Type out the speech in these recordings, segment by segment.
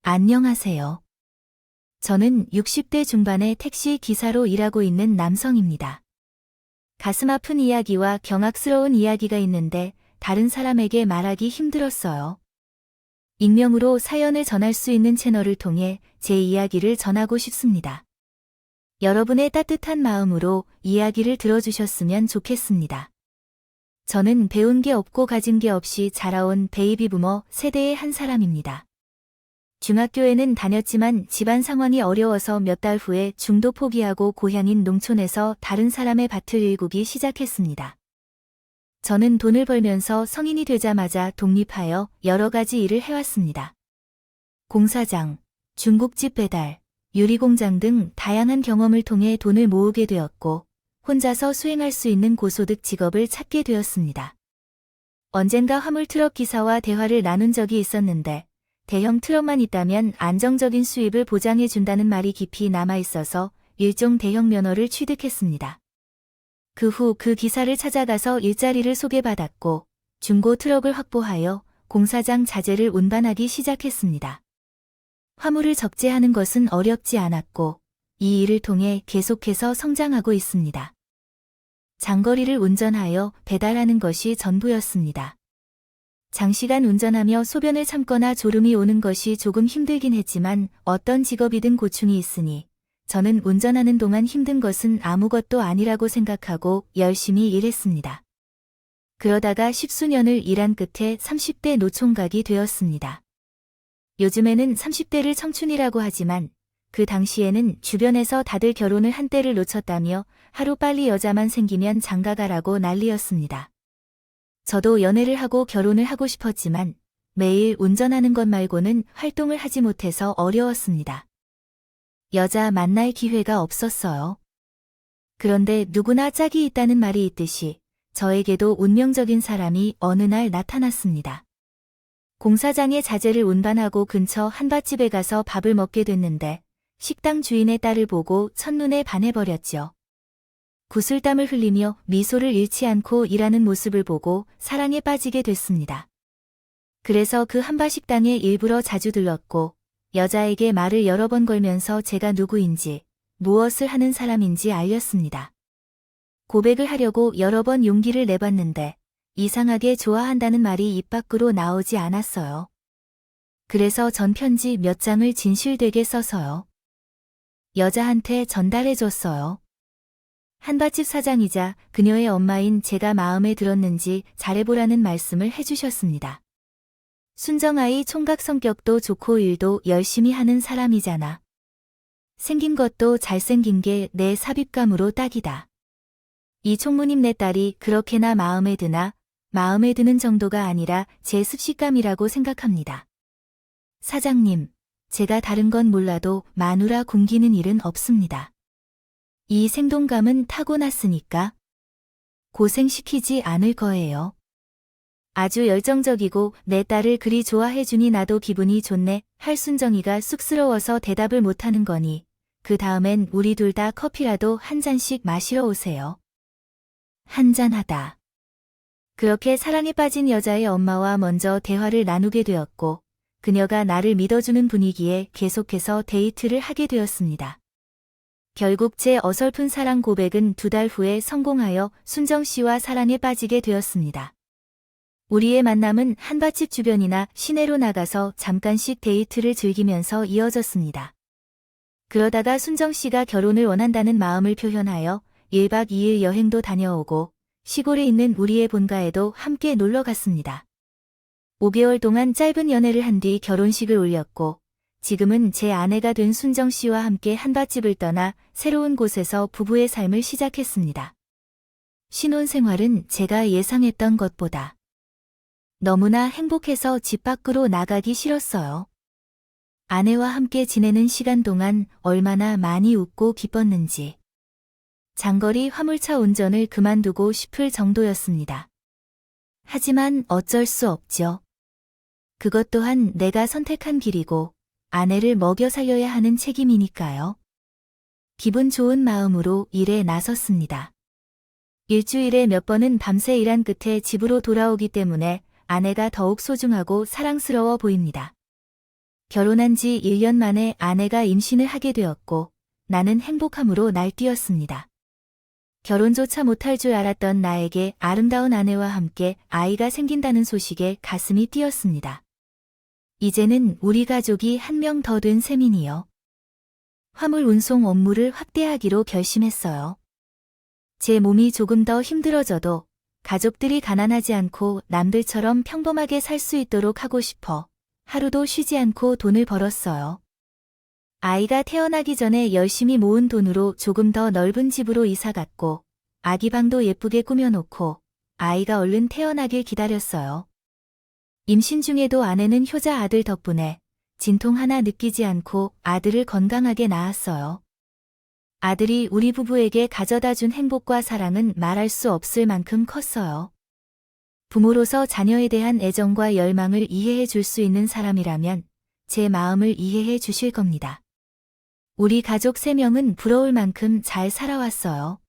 안녕하세요. 저는 60대 중반의 택시 기사로 일하고 있는 남성입니다. 가슴 아픈 이야기와 경악스러운 이야기가 있는데 다른 사람에게 말하기 힘들었어요. 익명으로 사연을 전할 수 있는 채널을 통해 제 이야기를 전하고 싶습니다. 여러분의 따뜻한 마음으로 이야기를 들어주셨으면 좋겠습니다. 저는 배운 게 없고 가진 게 없이 자라온 베이비부머 세대의 한 사람입니다. 중학교에는 다녔지만 집안 상황이 어려워서 몇 달 후에 중도 포기하고 고향인 농촌에서 다른 사람의 밭을 일구기 시작했습니다. 저는 돈을 벌면서 성인이 되자마자 독립하여 여러 가지 일을 해왔습니다. 공사장, 중국집 배달, 유리공장 등 다양한 경험을 통해 돈을 모으게 되었고 혼자서 수행할 수 있는 고소득 직업을 찾게 되었습니다. 언젠가 화물 트럭 기사와 대화를 나눈 적이 있었는데 대형 트럭만 있다면 안정적인 수입을 보장해준다는 말이 깊이 남아있어서 일종 대형 면허를 취득했습니다. 그 후 그 기사를 찾아가서 일자리를 소개받았고 중고 트럭을 확보하여 공사장 자재를 운반하기 시작했습니다. 화물을 적재하는 것은 어렵지 않았고 이 일을 통해 계속해서 성장하고 있습니다. 장거리를 운전하여 배달하는 것이 전부였습니다. 장시간 운전하며 소변을 참거나 졸음이 오는 것이 조금 힘들긴 했지만 어떤 직업이든 고충이 있으니 저는 운전하는 동안 힘든 것은 아무것도 아니라고 생각하고 열심히 일했습니다. 그러다가 10수년을 일한 끝에 30대 노총각이 되었습니다. 요즘에는 30대를 청춘이라고 하지만 그 당시에는 주변에서 다들 결혼을 한때를 놓쳤다며 하루빨리 여자만 생기면 장가가라고 난리였습니다. 저도 연애를 하고 결혼을 하고 싶었지만 매일 운전하는 것 말고는 활동을 하지 못해서 어려웠습니다. 여자 만날 기회가 없었어요. 그런데 누구나 짝이 있다는 말이 있듯이 저에게도 운명적인 사람이 어느 날 나타났습니다. 공사장에 자재를 운반하고 근처 한밭집에 가서 밥을 먹게 됐는데 식당 주인의 딸을 보고 첫눈에 반해버렸죠. 구슬땀을 흘리며 미소를 잃지 않고 일하는 모습을 보고 사랑에 빠지게 됐습니다. 그래서 그 한바식당에 일부러 자주 들렀고 여자에게 말을 여러 번 걸면서 제가 누구인지 무엇을 하는 사람인지 알렸습니다. 고백을 하려고 여러 번 용기를 내봤는데 이상하게 좋아한다는 말이 입 밖으로 나오지 않았어요. 그래서 전 편지 몇 장을 진실되게 써서요. 여자한테 전달해줬어요. 한밭집 사장이자 그녀의 엄마인 제가 마음에 들었는지 잘해보라는 말씀을 해주셨습니다. 순정아이 총각 성격도 좋고 일도 열심히 하는 사람이잖아. 생긴 것도 잘생긴 게 내 삽입감으로 딱이다. 이 총무님 내 딸이 그렇게나 마음에 드나 마음에 드는 정도가 아니라 제 습식감이라고 생각합니다. 사장님, 제가 다른 건 몰라도 마누라 굶기는 일은 없습니다. 이 생동감은 타고났으니까 고생시키지 않을 거예요. 아주 열정적이고 내 딸을 그리 좋아해주니 나도 기분이 좋네 할 순정이가 쑥스러워서 대답을 못하는 거니 그 다음엔 우리 둘 다 커피라도 한 잔씩 마시러 오세요. 한잔하다. 그렇게 사랑에 빠진 여자의 엄마와 먼저 대화를 나누게 되었고 그녀가 나를 믿어주는 분위기에 계속해서 데이트를 하게 되었습니다. 결국 제 어설픈 사랑 고백은 2달 후에 성공하여 순정 씨와 사랑에 빠지게 되었습니다. 우리의 만남은 한밭집 주변이나 시내로 나가서 잠깐씩 데이트를 즐기면서 이어졌습니다. 그러다가 순정 씨가 결혼을 원한다는 마음을 표현하여 1박 2일 여행도 다녀오고 시골에 있는 우리의 본가에도 함께 놀러 갔습니다. 5개월 동안 짧은 연애를 한 뒤 결혼식을 올렸고 지금은 제 아내가 된 순정 씨와 함께 한밭집을 떠나 새로운 곳에서 부부의 삶을 시작했습니다. 신혼생활은 제가 예상했던 것보다 너무나 행복해서 집 밖으로 나가기 싫었어요. 아내와 함께 지내는 시간 동안 얼마나 많이 웃고 기뻤는지. 장거리 화물차 운전을 그만두고 싶을 정도였습니다. 하지만 어쩔 수 없죠. 그것 또한 내가 선택한 길이고 아내를 먹여 살려야 하는 책임이니까요. 기분 좋은 마음으로 일에 나섰습니다. 일주일에 몇 번은 밤새 일한 끝에 집으로 돌아오기 때문에 아내가 더욱 소중하고 사랑스러워 보입니다. 결혼한 지 1년 만에 아내가 임신을 하게 되었고 나는 행복함으로 날뛰었습니다. 결혼조차 못할 줄 알았던 나에게 아름다운 아내와 함께 아이가 생긴다는 소식에 가슴이 뛰었습니다. 이제는 우리 가족이 한 명 더 된 셈이니요. 화물 운송 업무를 확대하기로 결심했어요. 제 몸이 조금 더 힘들어져도 가족들이 가난하지 않고 남들처럼 평범하게 살 수 있도록 하고 싶어 하루도 쉬지 않고 돈을 벌었어요. 아이가 태어나기 전에 열심히 모은 돈으로 조금 더 넓은 집으로 이사 갔고 아기 방도 예쁘게 꾸며놓고 아이가 얼른 태어나길 기다렸어요. 임신 중에도 아내는 효자 아들 덕분에 진통 하나 느끼지 않고 아들을 건강하게 낳았어요. 아들이 우리 부부에게 가져다 준 행복과 사랑은 말할 수 없을 만큼 컸어요. 부모로서 자녀에 대한 애정과 열망을 이해해 줄 수 있는 사람이라면 제 마음을 이해해 주실 겁니다. 우리 가족 3명은 부러울 만큼 잘 살아왔어요.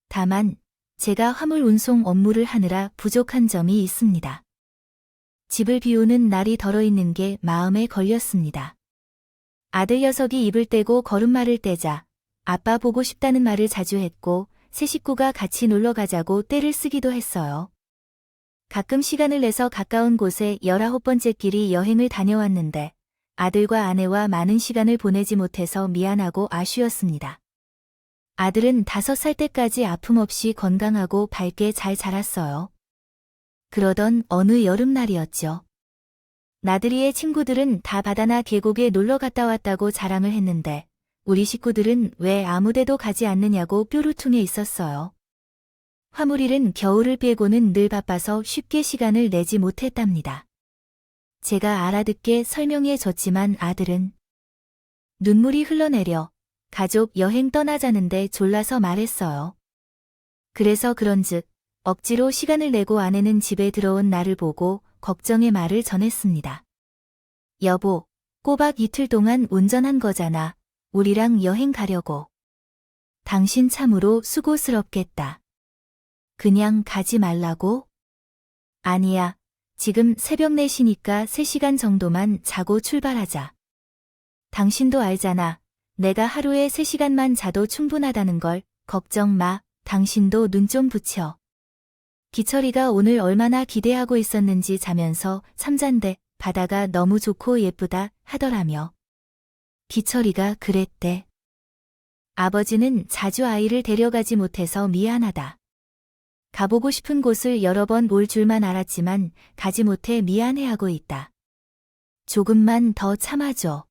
다만 제가 화물 운송 업무를 하느라 부족한 점이 있습니다. 집을 비우는 날이 덜어 있는 게 마음에 걸렸습니다. 아들 녀석이 입을 떼고 걸음마를 떼자 아빠 보고 싶다는 말을 자주 했고 세 식구가 같이 놀러 가자고 떼를 쓰기도 했어요. 가끔 시간을 내서 가까운 곳에 19번째 끼리 여행을 다녀왔는데 아들과 아내와 많은 시간을 보내지 못해서 미안하고 아쉬웠습니다. 아들은 5살 때까지 아픔 없이 건강하고 밝게 잘 자랐어요. 그러던 어느 여름날이었죠. 나들이의 친구들은 다 바다나 계곡에 놀러 갔다 왔다고 자랑을 했는데 우리 식구들은 왜 아무데도 가지 않느냐고 뾰루퉁해 있었어요. 화물일은 겨울을 빼고는 늘 바빠서 쉽게 시간을 내지 못했답니다. 제가 알아듣게 설명해 줬지만 아들은 눈물이 흘러내려 가족 여행 떠나자는데 졸라서 말했어요. 그래서 그런즉 억지로 시간을 내고 아내는 집에 들어온 나를 보고 걱정의 말을 전했습니다. 여보, 꼬박 이틀 동안 운전한 거잖아. 우리랑 여행 가려고. 당신 참으로 수고스럽겠다. 그냥 가지 말라고? 아니야. 지금 새벽 4시니까 3시간 정도만 자고 출발하자. 당신도 알잖아. 내가 하루에 3시간만 자도 충분하다는 걸. 걱정 마. 당신도 눈 좀 붙여. 기철이가 오늘 얼마나 기대하고 있었는지 자면서 잠잔데 바다가 너무 좋고 예쁘다 하더라며. 기철이가 그랬대. 아버지는 자주 아이를 데려가지 못해서 미안하다. 가보고 싶은 곳을 여러 번 올 줄만 알았지만 가지 못해 미안해하고 있다. 조금만 더 참아줘.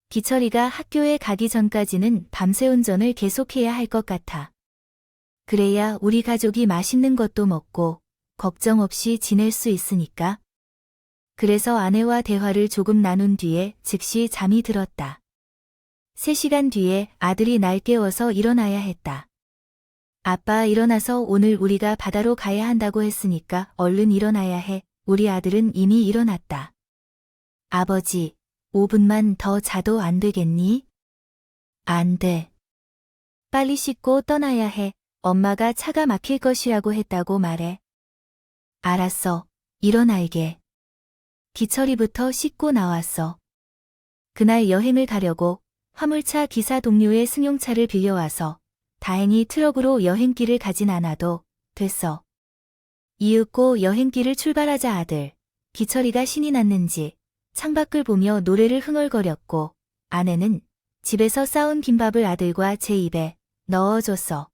기철이가 학교에 가기 전까지는 밤새 운전을 계속해야 할 것 같아. 그래야 우리 가족이 맛있는 것도 먹고 걱정 없이 지낼 수 있으니까. 그래서 아내와 대화를 조금 나눈 뒤에 즉시 잠이 들었다. 3시간 뒤에 아들이 날 깨워서 일어나야 했다. 아빠 일어나서 오늘 우리가 바다로 가야 한다고 했으니까 얼른 일어나야 해. 우리 아들은 이미 일어났다. 아버지, 5분만 더 자도 안 되겠니? 안 돼. 빨리 씻고 떠나야 해. 엄마가 차가 막힐 것이라고 했다고 말해. 알았어. 일어날게. 기철이부터 씻고 나왔어. 그날 여행을 가려고 화물차 기사 동료의 승용차를 빌려와서 다행히 트럭으로 여행길을 가진 않아도 됐어. 이윽고 여행길을 출발하자 아들, 기철이가 신이 났는지 창밖을 보며 노래를 흥얼거렸고 아내는 집에서 싸운 김밥을 아들과 제 입에 넣어줬어.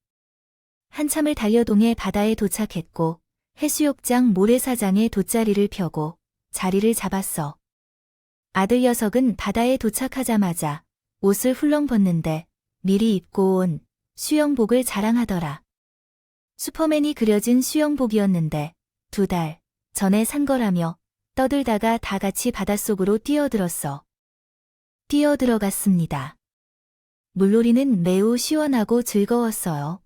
한참을 달려 동해 바다에 도착했고 해수욕장 모래사장에 돗자리를 펴고 자리를 잡았어. 아들 녀석은 바다에 도착하자마자 옷을 훌렁 벗는데 미리 입고 온 수영복을 자랑하더라. 슈퍼맨이 그려진 수영복이었는데 2달 전에 산 거라며 떠들다가 다 같이 바닷속으로 뛰어들었어. 뛰어들어갔습니다. 물놀이는 매우 시원하고 즐거웠어요.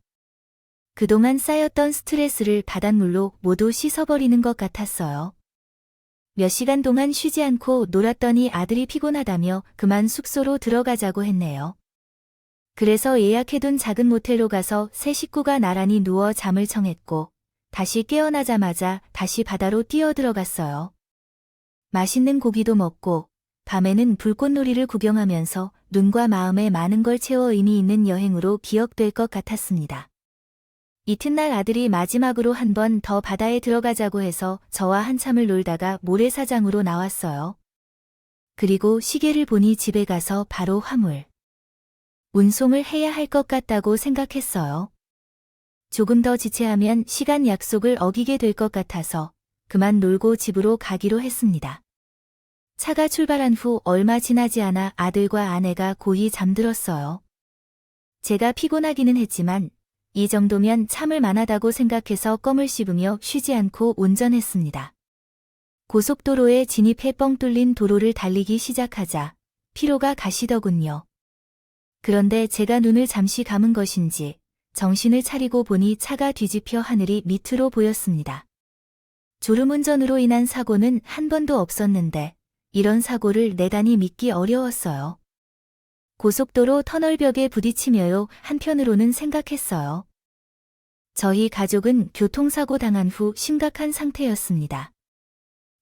그동안 쌓였던 스트레스를 바닷물로 모두 씻어버리는 것 같았어요. 몇 시간 동안 쉬지 않고 놀았더니 아들이 피곤하다며 그만 숙소로 들어가자고 했네요. 그래서 예약해둔 작은 모텔로 가서 세 식구가 나란히 누워 잠을 청했고 다시 깨어나자마자 다시 바다로 뛰어들어갔어요. 맛있는 고기도 먹고 밤에는 불꽃놀이를 구경하면서 눈과 마음에 많은 걸 채워 의미 있는 여행으로 기억될 것 같았습니다. 이튿날 아들이 마지막으로 한 번 더 바다에 들어가자고 해서 저와 한참을 놀다가 모래사장으로 나왔어요. 그리고 시계를 보니 집에 가서 바로 화물 운송을 해야 할 것 같다고 생각했어요. 조금 더 지체하면 시간 약속을 어기게 될 것 같아서 그만 놀고 집으로 가기로 했습니다. 차가 출발한 후 얼마 지나지 않아 아들과 아내가 고이 잠들었어요. 제가 피곤하기는 했지만 이 정도면 참을 만하다고 생각해서 껌을 씹으며 쉬지 않고 운전했습니다. 고속도로에 진입해 뻥 뚫린 도로를 달리기 시작하자 피로가 가시더군요. 그런데 제가 눈을 잠시 감은 것인지 정신을 차리고 보니 차가 뒤집혀 하늘이 밑으로 보였습니다. 졸음운전으로 인한 사고는 한 번도 없었는데 이런 사고를 내다니 믿기 어려웠어요. 고속도로 터널벽에 부딪히며요 한편으로는 생각했어요. 저희 가족은 교통사고 당한 후 심각한 상태였습니다.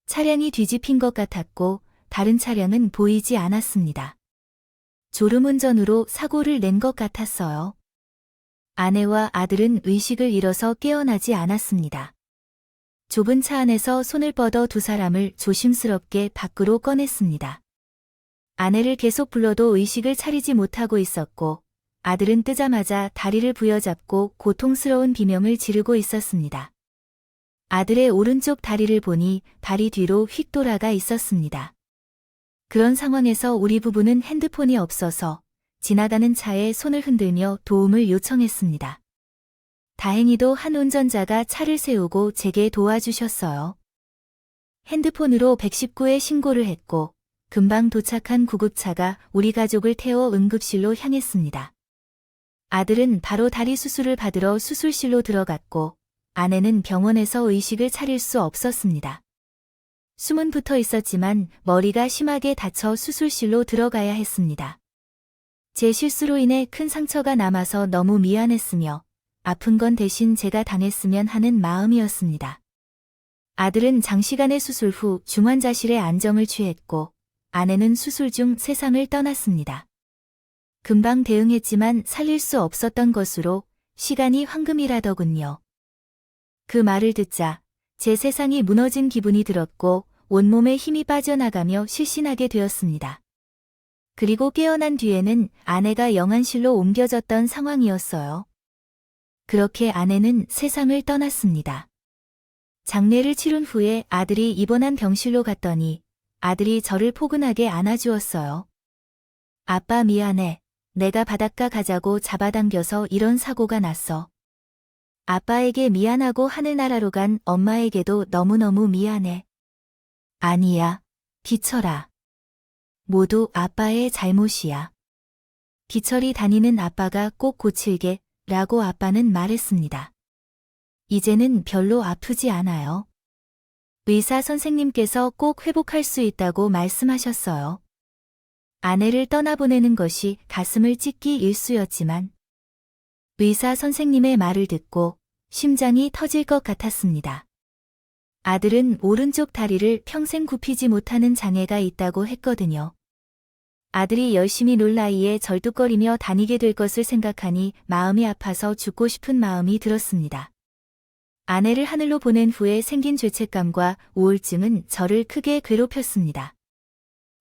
차량이 뒤집힌 것 같았고 다른 차량은 보이지 않았습니다. 졸음운전으로 사고를 낸 것 같았어요. 아내와 아들은 의식을 잃어서 깨어나지 않았습니다. 좁은 차 안에서 손을 뻗어 두 사람을 조심스럽게 밖으로 꺼냈습니다. 아내를 계속 불러도 의식을 차리지 못하고 있었고 아들은 뜨자마자 다리를 부여잡고 고통스러운 비명을 지르고 있었습니다. 아들의 오른쪽 다리를 보니 다리 뒤로 휙 돌아가 있었습니다. 그런 상황에서 우리 부부는 핸드폰이 없어서 지나가는 차에 손을 흔들며 도움을 요청했습니다. 다행히도 한 운전자가 차를 세우고 제게 도와주셨어요. 핸드폰으로 119에 신고를 했고 금방 도착한 구급차가 우리 가족을 태워 응급실로 향했습니다. 아들은 바로 다리 수술을 받으러 수술실로 들어갔고 아내는 병원에서 의식을 차릴 수 없었습니다. 숨은 붙어 있었지만 머리가 심하게 다쳐 수술실로 들어가야 했습니다. 제 실수로 인해 큰 상처가 남아서 너무 미안했으며 아픈 건 대신 제가 당했으면 하는 마음이었습니다. 아들은 장시간의 수술 후 중환자실에 안정을 취했고 아내는 수술 중 세상을 떠났습니다. 금방 대응했지만 살릴 수 없었던 것으로 시간이 황금이라더군요. 그 말을 듣자 제 세상이 무너진 기분이 들었고 온몸에 힘이 빠져나가며 실신하게 되었습니다. 그리고 깨어난 뒤에는 아내가 영안실로 옮겨졌던 상황이었어요. 그렇게 아내는 세상을 떠났습니다. 장례를 치른 후에 아들이 입원한 병실로 갔더니 아들이 저를 포근하게 안아주었어요. 아빠 미안해. 내가 바닷가 가자고 잡아당겨서 이런 사고가 났어. 아빠에게 미안하고 하늘나라로 간 엄마에게도 너무너무 미안해. 아니야. 기철아. 모두 아빠의 잘못이야. 기철이 다니는 아빠가 꼭 고칠게 라고 아빠는 말했습니다. 이제는 별로 아프지 않아요. 의사 선생님께서 꼭 회복할 수 있다고 말씀하셨어요. 아내를 떠나보내는 것이 가슴을 찢기 일쑤였지만 의사 선생님의 말을 듣고 심장이 터질 것 같았습니다. 아들은 오른쪽 다리를 평생 굽히지 못하는 장애가 있다고 했거든요. 아들이 열심히 놀 나이에 절뚝거리며 다니게 될 것을 생각하니 마음이 아파서 죽고 싶은 마음이 들었습니다. 아내를 하늘로 보낸 후에 생긴 죄책감과 우울증은 저를 크게 괴롭혔습니다.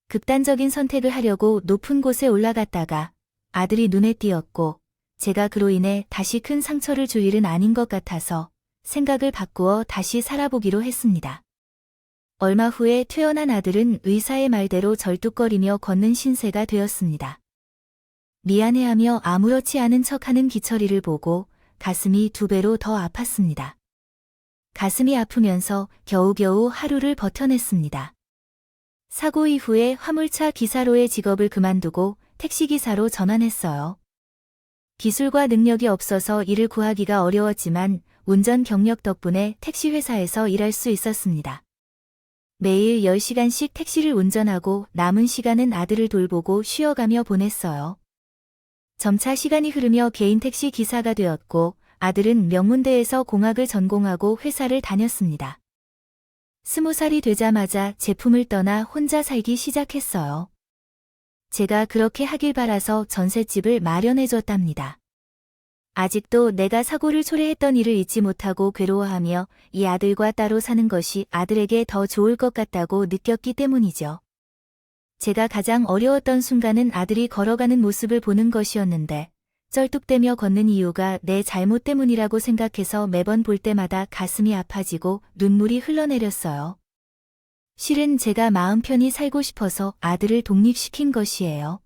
극단적인 선택을 하려고 높은 곳에 올라갔다가 아들이 눈에 띄었고 제가 그로 인해 다시 큰 상처를 줄 일은 아닌 것 같아서 생각을 바꾸어 다시 살아보기로 했습니다. 얼마 후에 퇴원한 아들은 의사의 말대로 절뚝거리며 걷는 신세가 되었습니다. 미안해하며 아무렇지 않은 척하는 기철이를 보고 가슴이 2배로 더 아팠습니다. 가슴이 아프면서 겨우겨우 하루를 버텨냈습니다. 사고 이후에 화물차 기사로의 직업을 그만두고 택시기사로 전환했어요. 기술과 능력이 없어서 일을 구하기가 어려웠지만 운전 경력 덕분에 택시 회사에서 일할 수 있었습니다. 매일 10시간씩 택시를 운전하고 남은 시간은 아들을 돌보고 쉬어가며 보냈어요. 점차 시간이 흐르며 개인 택시 기사가 되었고 아들은 명문대에서 공학을 전공하고 회사를 다녔습니다. 20살이 되자마자 제품을 떠나 혼자 살기 시작했어요. 제가 그렇게 하길 바라서 전셋집을 마련해줬답니다. 아직도 내가 사고를 초래했던 일을 잊지 못하고 괴로워하며 이 아들과 따로 사는 것이 아들에게 더 좋을 것 같다고 느꼈기 때문이죠. 제가 가장 어려웠던 순간은 아들이 걸어가는 모습을 보는 것이었는데 쩔뚝대며 걷는 이유가 내 잘못 때문이라고 생각해서 매번 볼 때마다 가슴이 아파지고 눈물이 흘러내렸어요. 실은 제가 마음 편히 살고 싶어서 아들을 독립시킨 것이에요.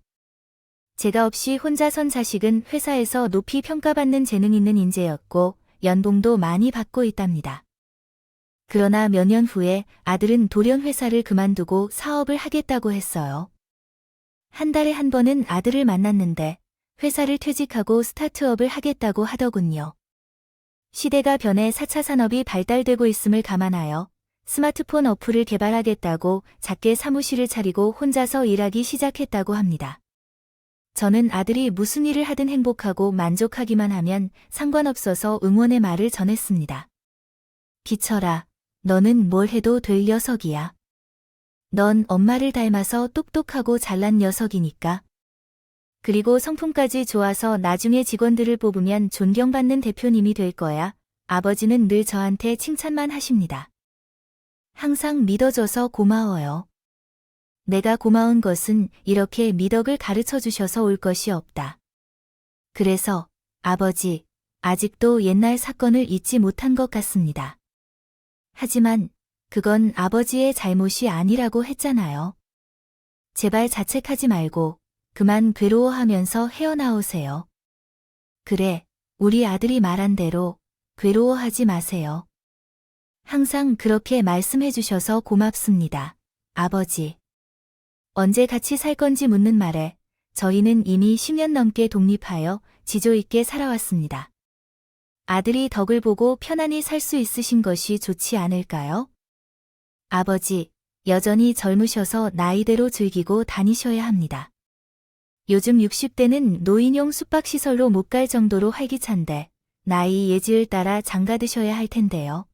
제가 없이 혼자 선 자식은 회사에서 높이 평가받는 재능 있는 인재였고 연봉도 많이 받고 있답니다. 그러나 몇 년 후에 아들은 돌연 회사를 그만두고 사업을 하겠다고 했어요. 한 달에 한 번은 아들을 만났는데 회사를 퇴직하고 스타트업을 하겠다고 하더군요. 시대가 변해 4차 산업이 발달되고 있음을 감안하여 스마트폰 어플을 개발하겠다고 작게 사무실을 차리고 혼자서 일하기 시작했다고 합니다. 저는 아들이 무슨 일을 하든 행복하고 만족하기만 하면 상관없어서 응원의 말을 전했습니다. 기철아, 너는 뭘 해도 될 녀석이야. 넌 엄마를 닮아서 똑똑하고 잘난 녀석이니까. 그리고 성품까지 좋아서 나중에 직원들을 뽑으면 존경받는 대표님이 될 거야. 아버지는 늘 저한테 칭찬만 하십니다. 항상 믿어줘서 고마워요. 내가 고마운 것은 이렇게 미덕을 가르쳐 주셔서 올 것이 없다. 그래서 아버지, 아직도 옛날 사건을 잊지 못한 것 같습니다. 하지만 그건 아버지의 잘못이 아니라고 했잖아요. 제발 자책하지 말고 그만 괴로워하면서 헤어나오세요. 그래, 우리 아들이 말한 대로 괴로워하지 마세요. 항상 그렇게 말씀해 주셔서 고맙습니다, 아버지. 언제 같이 살 건지 묻는 말에 저희는 이미 10년 넘게 독립하여 지조 있게 살아왔습니다. 아들이 덕을 보고 편안히 살 수 있으신 것이 좋지 않을까요? 아버지, 여전히 젊으셔서 나이대로 즐기고 다니셔야 합니다. 요즘 60대는 노인용 숙박시설로 못 갈 정도로 활기찬데 나이 예지를 따라 장가드셔야 할 텐데요.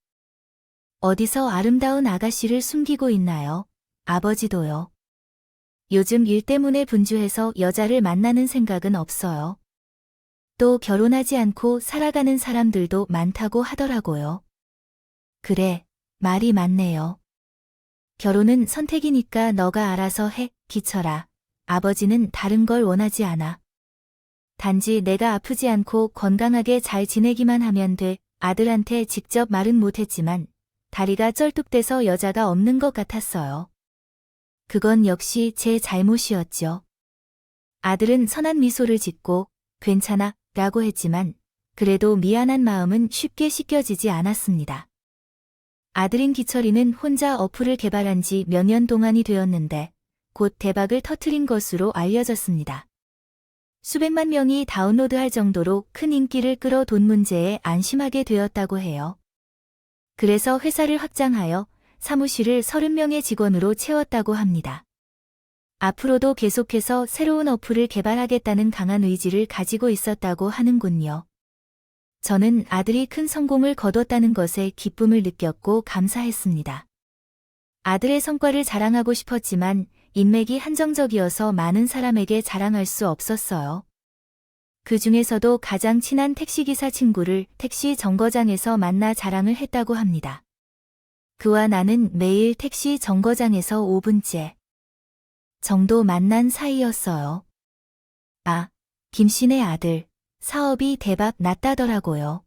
어디서 아름다운 아가씨를 숨기고 있나요? 아버지도요. 요즘 일 때문에 분주해서 여자를 만나는 생각은 없어요. 또 결혼하지 않고 살아가는 사람들도 많다고 하더라고요. 그래, 말이 맞네요. 결혼은 선택이니까 너가 알아서 해, 기철아. 아버지는 다른 걸 원하지 않아. 단지 내가 아프지 않고 건강하게 잘 지내기만 하면 돼. 아들한테 직접 말은 못했지만 다리가 쩔뚝대서 여자가 없는 것 같았어요. 그건 역시 제 잘못이었죠. 아들은 선한 미소를 짓고 괜찮아 라고 했지만 그래도 미안한 마음은 쉽게 씻겨지지 않았습니다. 아들인 기철이는 혼자 어플을 개발한 지 몇 년 동안이 되었는데 곧 대박을 터뜨린 것으로 알려졌습니다. 수백만 명이 다운로드할 정도로 큰 인기를 끌어 돈 문제에 안심하게 되었다고 해요. 그래서 회사를 확장하여 사무실을 30명의 직원으로 채웠다고 합니다. 앞으로도 계속해서 새로운 어플을 개발하겠다는 강한 의지를 가지고 있었다고 하는군요. 저는 아들이 큰 성공을 거뒀다는 것에 기쁨을 느꼈고 감사했습니다. 아들의 성과를 자랑하고 싶었지만 인맥이 한정적이어서 많은 사람에게 자랑할 수 없었어요. 그 중에서도 가장 친한 택시기사 친구를 택시 정거장에서 만나 자랑을 했다고 합니다. 그와 나는 매일 택시 정거장에서 5분째 정도 만난 사이였어요. 아, 김씨네 아들, 사업이 대박 났다더라고요.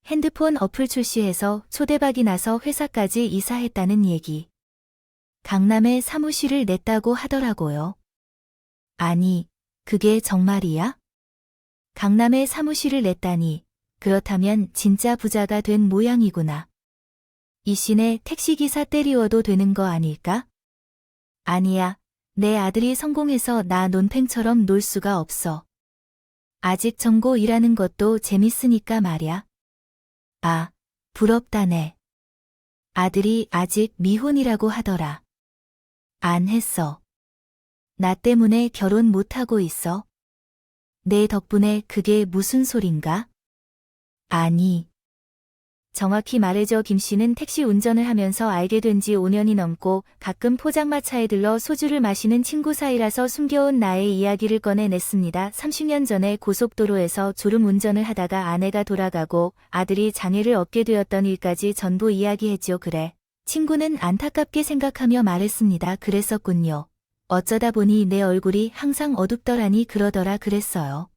핸드폰 어플 출시해서 초대박이 나서 회사까지 이사했다는 얘기. 강남에 사무실을 냈다고 하더라고요. 아니, 그게 정말이야? 강남에 사무실을 냈다니, 그렇다면 진짜 부자가 된 모양이구나. 이 씨네 택시기사 때리워도 되는 거 아닐까? 아니야, 내 아들이 성공해서 나 논팽처럼 놀 수가 없어. 아직 전고 일하는 것도 재밌으니까 말야. 아, 부럽다네. 아들이 아직 미혼이라고 하더라. 안 했어. 나 때문에 결혼 못하고 있어. 내 덕분에 그게 무슨 소린가? 아니. 정확히 말해줘 김 씨는 택시 운전을 하면서 알게 된 지 5년이 넘고 가끔 포장마차에 들러 소주를 마시는 친구 사이라서 숨겨온 나의 이야기를 꺼내냈습니다. 30년 전에 고속도로에서 졸음 운전을 하다가 아내가 돌아가고 아들이 장애를 얻게 되었던 일까지 전부 이야기했죠. 그래. 친구는 안타깝게 생각하며 말했습니다. 그랬었군요. 어쩌다 보니 내 얼굴이 항상 어둡더라니 그러더라 그랬어요.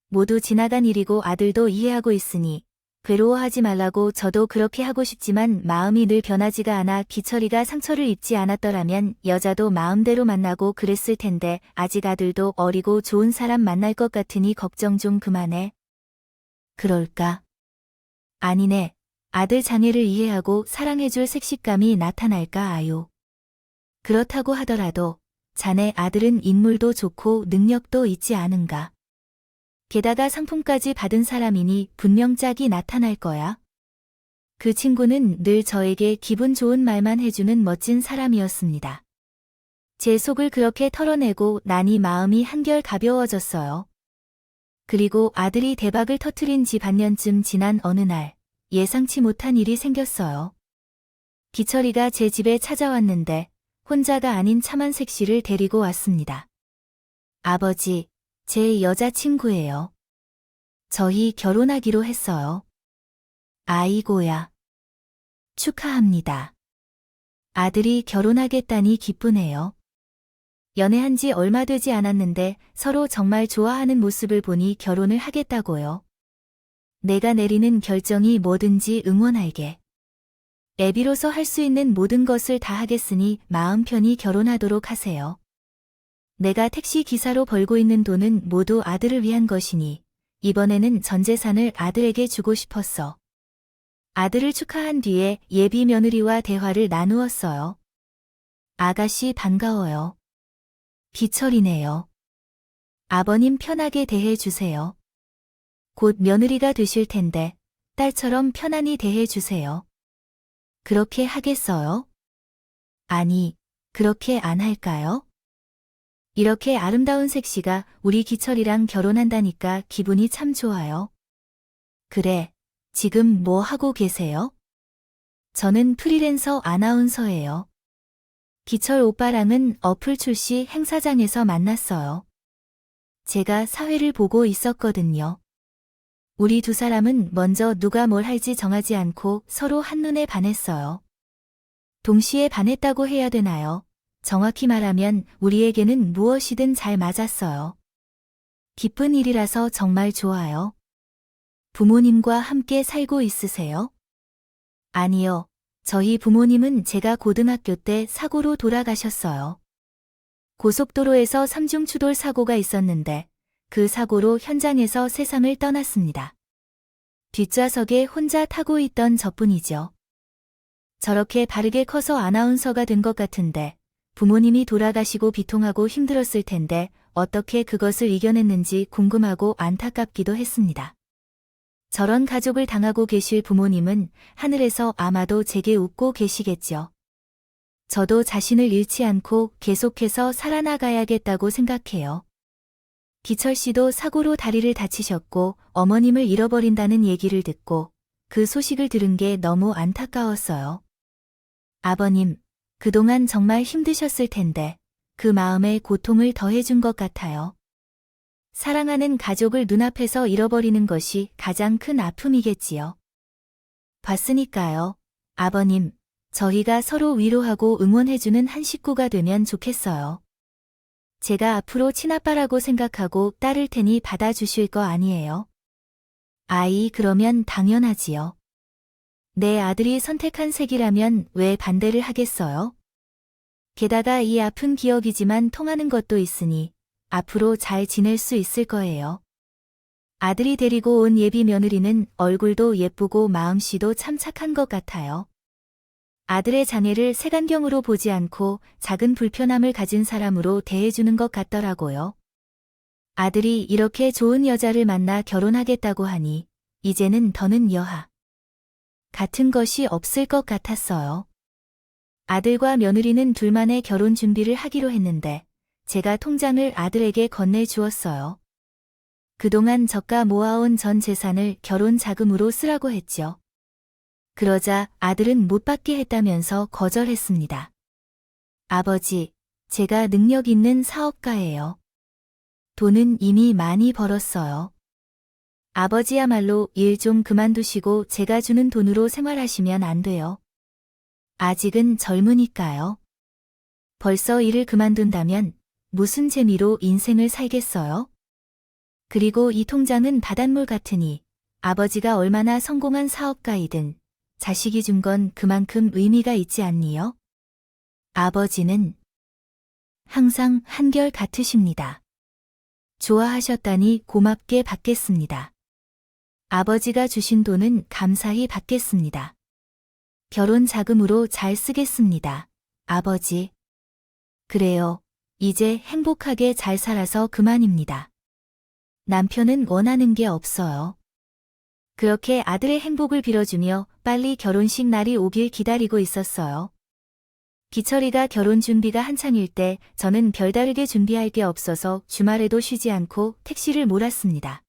모두 지나간 일이고 아들도 이해하고 있으니 괴로워하지 말라고 저도 그렇게 하고 싶지만 마음이 늘 변하지가 않아. 기철이가 상처를 입지 않았더라면 여자도 마음대로 만나고 그랬을 텐데 아직 아들도 어리고 좋은 사람 만날 것 같으니 걱정 좀 그만해. 그럴까? 아니네. 아들 장애를 이해하고 사랑해줄 색식감이 나타날까 아유. 그렇다고 하더라도 자네 아들은 인물도 좋고 능력도 있지 않은가. 게다가 상품까지 받은 사람이니 분명 짝이 나타날 거야. 그 친구는 늘 저에게 기분 좋은 말만 해주는 멋진 사람이었습니다. 제 속을 그렇게 털어내고 나니 마음이 한결 가벼워졌어요. 그리고 아들이 대박을 터뜨린 지 반년쯤 지난 어느 날 예상치 못한 일이 생겼어요. 기철이가 제 집에 찾아왔는데 혼자가 아닌 차만색 씨를 데리고 왔습니다. 아버지, 제 여자친구예요. 저희 결혼하기로 했어요. 아이고야. 축하합니다. 아들이 결혼하겠다니 기쁘네요. 연애한 지 얼마 되지 않았는데 서로 정말 좋아하는 모습을 보니 결혼을 하겠다고요. 내가 내리는 결정이 뭐든지 응원할게. 애비로서 할 수 있는 모든 것을 다 하겠으니 마음 편히 결혼하도록 하세요. 내가 택시 기사로 벌고 있는 돈은 모두 아들을 위한 것이니 이번에는 전 재산을 아들에게 주고 싶었어. 아들을 축하한 뒤에 예비 며느리와 대화를 나누었어요. 아가씨 반가워요. 기철이네요. 아버님 편하게 대해주세요. 곧 며느리가 되실 텐데 딸처럼 편안히 대해주세요. 그렇게 하겠어요? 아니, 그렇게 안 할까요? 이렇게 아름다운 색시가 우리 기철이랑 결혼한다니까 기분이 참 좋아요. 그래, 지금 뭐 하고 계세요? 저는 프리랜서 아나운서예요. 기철 오빠랑은 어플 출시 행사장에서 만났어요. 제가 사회를 보고 있었거든요. 우리 두 사람은 먼저 누가 뭘 할지 정하지 않고 서로 한눈에 반했어요. 동시에 반했다고 해야 되나요? 정확히 말하면 우리에게는 무엇이든 잘 맞았어요. 기쁜 일이라서 정말 좋아요. 부모님과 함께 살고 있으세요? 아니요. 저희 부모님은 제가 고등학교 때 사고로 돌아가셨어요. 고속도로에서 삼중 추돌 사고가 있었는데 그 사고로 현장에서 세상을 떠났습니다. 뒷좌석에 혼자 타고 있던 저뿐이죠. 저렇게 바르게 커서 아나운서가 된 것 같은데 부모님이 돌아가시고 비통하고 힘들었을 텐데 어떻게 그것을 이겨냈는지 궁금하고 안타깝기도 했습니다. 저런 가족을 당하고 계실 부모님은 하늘에서 아마도 제게 웃고 계시겠죠. 저도 자신을 잃지 않고 계속해서 살아나가야겠다고 생각해요. 기철 씨도 사고로 다리를 다치셨고 어머님을 잃어버린다는 얘기를 듣고 그 소식을 들은 게 너무 안타까웠어요. 아버님, 그동안 정말 힘드셨을 텐데 그 마음에 고통을 더해준 것 같아요. 사랑하는 가족을 눈앞에서 잃어버리는 것이 가장 큰 아픔이겠지요. 봤으니까요. 아버님, 저희가 서로 위로하고 응원해주는 한 식구가 되면 좋겠어요. 제가 앞으로 친아빠라고 생각하고 따를 테니 받아주실 거 아니에요? 아이, 그러면 당연하지요. 내 아들이 선택한 색이라면 왜 반대를 하겠어요? 게다가 이 아픈 기억이지만 통하는 것도 있으니 앞으로 잘 지낼 수 있을 거예요. 아들이 데리고 온 예비 며느리는 얼굴도 예쁘고 마음씨도 참 착한 것 같아요. 아들의 장애를 색안경으로 보지 않고 작은 불편함을 가진 사람으로 대해주는 것 같더라고요. 아들이 이렇게 좋은 여자를 만나 결혼하겠다고 하니 이제는 더는 여하 같은 것이 없을 것 같았어요. 아들과 며느리는 둘만의 결혼 준비를 하기로 했는데 제가 통장을 아들에게 건네주었어요. 그동안 저가 모아온 전 재산을 결혼 자금으로 쓰라고 했죠. 그러자 아들은 못 받게 했다면서 거절했습니다. 아버지, 제가 능력 있는 사업가예요. 돈은 이미 많이 벌었어요. 아버지야말로 일 좀 그만두시고 제가 주는 돈으로 생활하시면 안 돼요. 아직은 젊으니까요. 벌써 일을 그만둔다면 무슨 재미로 인생을 살겠어요? 그리고 이 통장은 바닷물 같으니 아버지가 얼마나 성공한 사업가이든 자식이 준 건 그만큼 의미가 있지 않니요? 아버지는 항상 한결 같으십니다. 좋아하셨다니 고맙게 받겠습니다. 아버지가 주신 돈은 감사히 받겠습니다. 결혼 자금으로 잘 쓰겠습니다. 아버지. 그래요. 이제 행복하게 잘 살아서 그만입니다. 남편은 원하는 게 없어요. 그렇게 아들의 행복을 빌어주며 빨리 결혼식 날이 오길 기다리고 있었어요. 기철이가 결혼 준비가 한창일 때 저는 별다르게 준비할 게 없어서 주말에도 쉬지 않고 택시를 몰았습니다.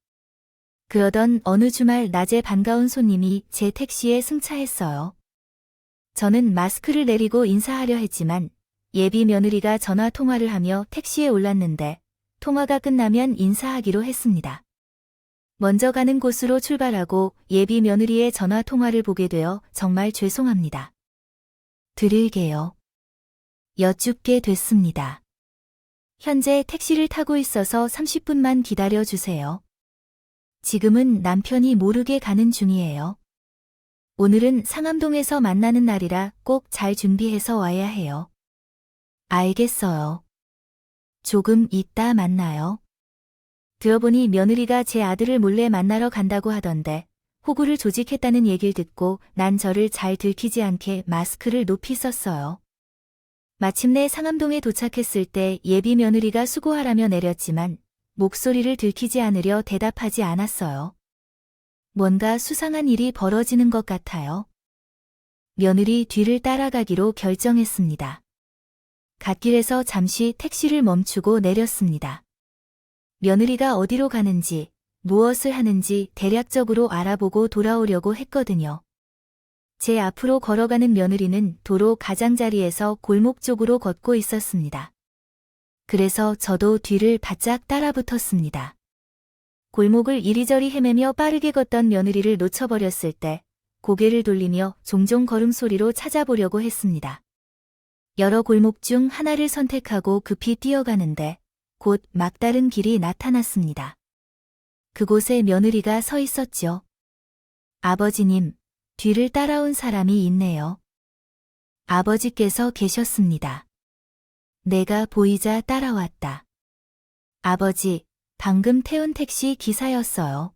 그러던 어느 주말 낮에 반가운 손님이 제 택시에 승차했어요. 저는 마스크를 내리고 인사하려 했지만 예비 며느리가 전화 통화를 하며 택시에 올랐는데 통화가 끝나면 인사하기로 했습니다. 먼저 가는 곳으로 출발하고 예비 며느리의 전화 통화를 보게 되어 정말 죄송합니다. 드릴게요. 여쭙게 됐습니다. 현재 택시를 타고 있어서 30분만 기다려 주세요. 지금은 남편이 모르게 가는 중이에요. 오늘은 상암동에서 만나는 날이라 꼭 잘 준비해서 와야 해요. 알겠어요. 조금 이따 만나요. 들어보니 며느리가 제 아들을 몰래 만나러 간다고 하던데 호구를 조직했다는 얘기를 듣고 난 저를 잘 들키지 않게 마스크를 높이 썼어요. 마침내 상암동에 도착했을 때 예비 며느리가 수고하라며 내렸지만 목소리를 들키지 않으려 대답하지 않았어요. 뭔가 수상한 일이 벌어지는 것 같아요. 며느리 뒤를 따라가기로 결정했습니다. 갓길에서 잠시 택시를 멈추고 내렸습니다. 며느리가 어디로 가는지, 무엇을 하는지 대략적으로 알아보고 돌아오려고 했거든요. 제 앞으로 걸어가는 며느리는 도로 가장자리에서 골목 쪽으로 걷고 있었습니다. 그래서 저도 뒤를 바짝 따라붙었습니다. 골목을 이리저리 헤매며 빠르게 걷던 며느리를 놓쳐버렸을 때 고개를 돌리며 종종 걸음소리로 찾아보려고 했습니다. 여러 골목 중 하나를 선택하고 급히 뛰어가는데 곧 막다른 길이 나타났습니다. 그곳에 며느리가 서 있었죠. 아버지님, 뒤를 따라온 사람이 있네요. 아버지께서 계셨습니다. 내가 보이자 따라왔다. 아버지, 방금 태운 택시 기사였어요.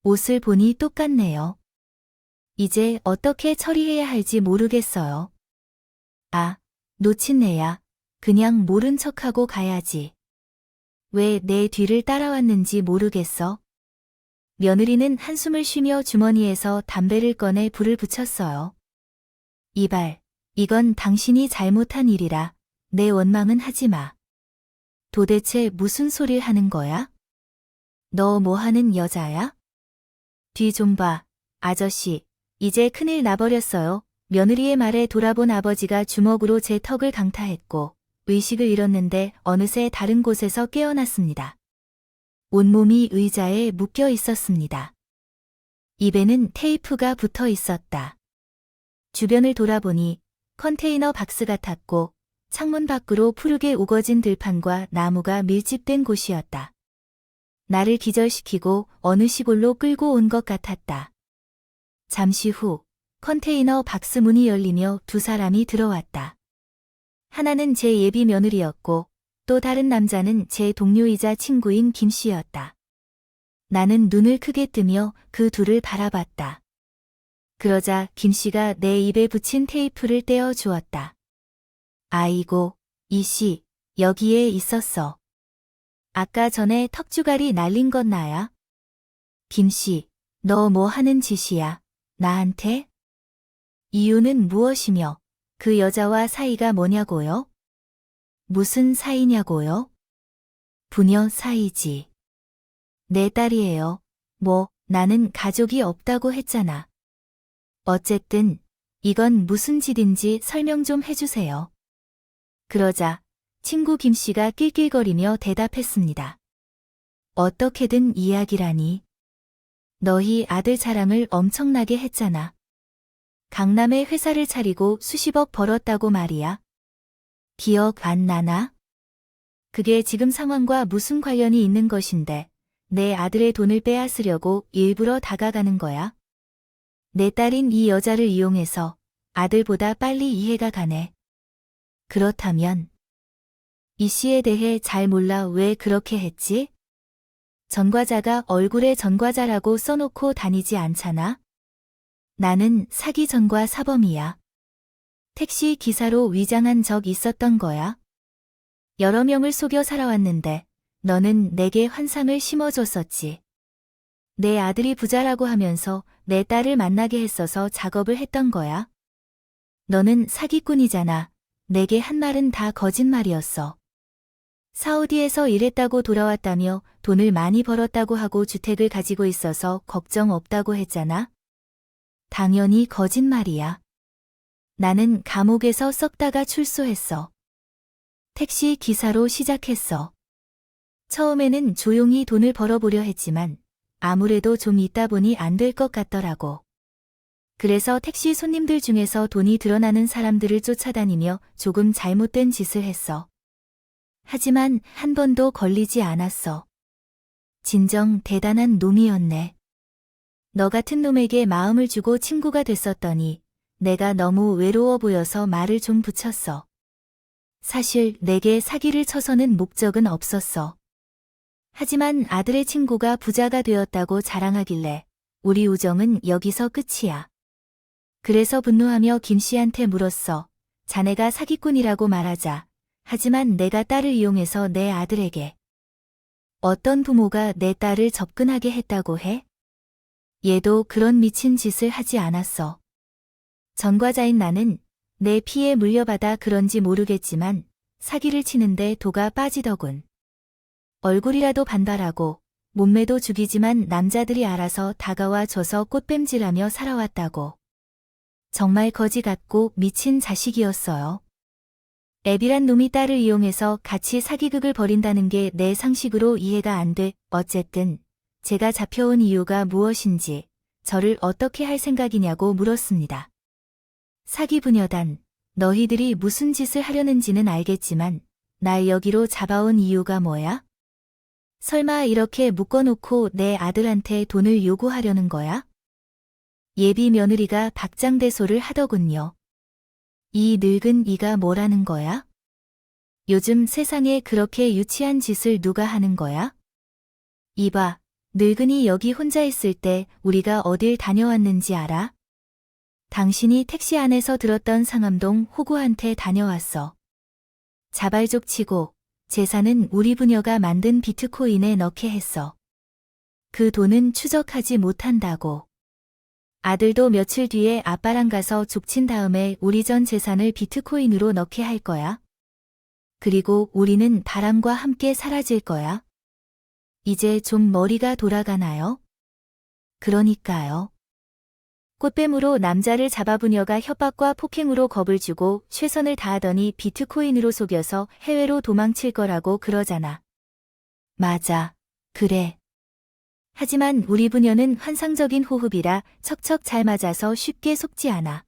옷을 보니 똑같네요. 이제 어떻게 처리해야 할지 모르겠어요. 아, 놓친 애야. 그냥 모른 척하고 가야지. 왜 내 뒤를 따라왔는지 모르겠어? 며느리는 한숨을 쉬며 주머니에서 담배를 꺼내 불을 붙였어요. 이발, 이건 당신이 잘못한 일이라 내 원망은 하지 마. 도대체 무슨 소리를 하는 거야? 너 뭐 하는 여자야? 뒤 좀 봐, 아저씨. 이제 큰일 나버렸어요. 며느리의 말에 돌아본 아버지가 주먹으로 제 턱을 강타했고 의식을 잃었는데 어느새 다른 곳에서 깨어났습니다. 온몸이 의자에 묶여 있었습니다. 입에는 테이프가 붙어 있었다. 주변을 돌아보니 컨테이너 박스 같았고 창문 밖으로 푸르게 우거진 들판과 나무가 밀집된 곳이었다. 나를 기절시키고 어느 시골로 끌고 온 것 같았다. 잠시 후 컨테이너 박스 문이 열리며 두 사람이 들어왔다. 하나는 제 예비 며느리였고 또 다른 남자는 제 동료이자 친구인 김 씨였다. 나는 눈을 크게 뜨며 그 둘을 바라봤다. 그러자 김 씨가 내 입에 붙인 테이프를 떼어 주었다. 아이고, 이 씨, 여기에 있었어. 아까 전에 턱주갈이 날린 건 나야. 김 씨, 너 뭐 하는 짓이야? 나한테? 이유는 무엇이며 그 여자와 사이가 뭐냐고요? 무슨 사이냐고요? 부녀 사이지. 내 딸이에요. 뭐, 나는 가족이 없다고 했잖아. 어쨌든 이건 무슨 짓인지 설명 좀 해주세요. 그러자 친구 김 씨가 낄낄거리며 대답했습니다. 어떻게든 이야기라니. 너희 아들 자랑을 엄청나게 했잖아. 강남에 회사를 차리고 수십억 벌었다고 말이야. 기억 안 나나? 그게 지금 상황과 무슨 관련이 있는 것인데 내 아들의 돈을 빼앗으려고 일부러 다가가는 거야? 내 딸인 이 여자를 이용해서 아들보다 빨리 이해가 가네. 그렇다면 이 씨에 대해 잘 몰라 왜 그렇게 했지? 전과자가 얼굴에 전과자라고 써놓고 다니지 않잖아? 나는 사기 전과 사범이야. 택시 기사로 위장한 적 있었던 거야. 여러 명을 속여 살아왔는데 너는 내게 환상을 심어줬었지. 내 아들이 부자라고 하면서 내 딸을 만나게 했어서 작업을 했던 거야. 너는 사기꾼이잖아. 내게 한 말은 다 거짓말이었어. 사우디에서 일했다고 돌아왔다며 돈을 많이 벌었다고 하고 주택을 가지고 있어서 걱정 없다고 했잖아. 당연히 거짓말이야. 나는 감옥에서 썩다가 출소했어. 택시 기사로 시작했어. 처음에는 조용히 돈을 벌어보려 했지만 아무래도 좀 있다 보니 안 될 것 같더라고. 그래서 택시 손님들 중에서 돈이 드러나는 사람들을 쫓아다니며 조금 잘못된 짓을 했어. 하지만 한 번도 걸리지 않았어. 진정 대단한 놈이었네. 너 같은 놈에게 마음을 주고 친구가 됐었더니 내가 너무 외로워 보여서 말을 좀 붙였어. 사실 내게 사기를 쳐서는 목적은 없었어. 하지만 아들의 친구가 부자가 되었다고 자랑하길래 우리 우정은 여기서 끝이야. 그래서 분노하며 김 씨한테 물었어. 자네가 사기꾼이라고 말하자. 하지만 내가 딸을 이용해서 내 아들에게. 어떤 부모가 내 딸을 접근하게 했다고 해? 얘도 그런 미친 짓을 하지 않았어. 전과자인 나는 내 피에 물려받아 그런지 모르겠지만 사기를 치는데 도가 빠지더군. 얼굴이라도 반발하고 몸매도 죽이지만 남자들이 알아서 다가와 줘서 꽃뱀질하며 살아왔다고. 정말 거지 같고 미친 자식이었어요. 애비란 놈이 딸을 이용해서 같이 사기극을 벌인다는 게 내 상식으로 이해가 안 돼. 어쨌든 제가 잡혀온 이유가 무엇인지 저를 어떻게 할 생각이냐고 물었습니다. 사기 부녀단, 너희들이 무슨 짓을 하려는지는 알겠지만 날 여기로 잡아온 이유가 뭐야? 설마 이렇게 묶어놓고 내 아들한테 돈을 요구하려는 거야? 예비 며느리가 박장대소를 하더군요. 이 늙은 이가 뭐라는 거야? 요즘 세상에 그렇게 유치한 짓을 누가 하는 거야? 이봐, 늙은이 여기 혼자 있을 때 우리가 어딜 다녀왔는지 알아? 당신이 택시 안에서 들었던 상암동 호구한테 다녀왔어. 자발족 치고 재산은 우리 부녀가 만든 비트코인에 넣게 했어. 그 돈은 추적하지 못한다고. 아들도 며칠 뒤에 아빠랑 가서 족친 다음에 우리 전 재산을 비트코인으로 넣게 할 거야. 그리고 우리는 바람과 함께 사라질 거야. 이제 좀 머리가 돌아가나요? 그러니까요. 꽃뱀으로 남자를 잡아 부녀가 협박과 폭행으로 겁을 주고 최선을 다하더니 비트코인으로 속여서 해외로 도망칠 거라고 그러잖아. 맞아. 그래. 하지만 우리 부녀는 환상적인 호흡이라 척척 잘 맞아서 쉽게 속지 않아.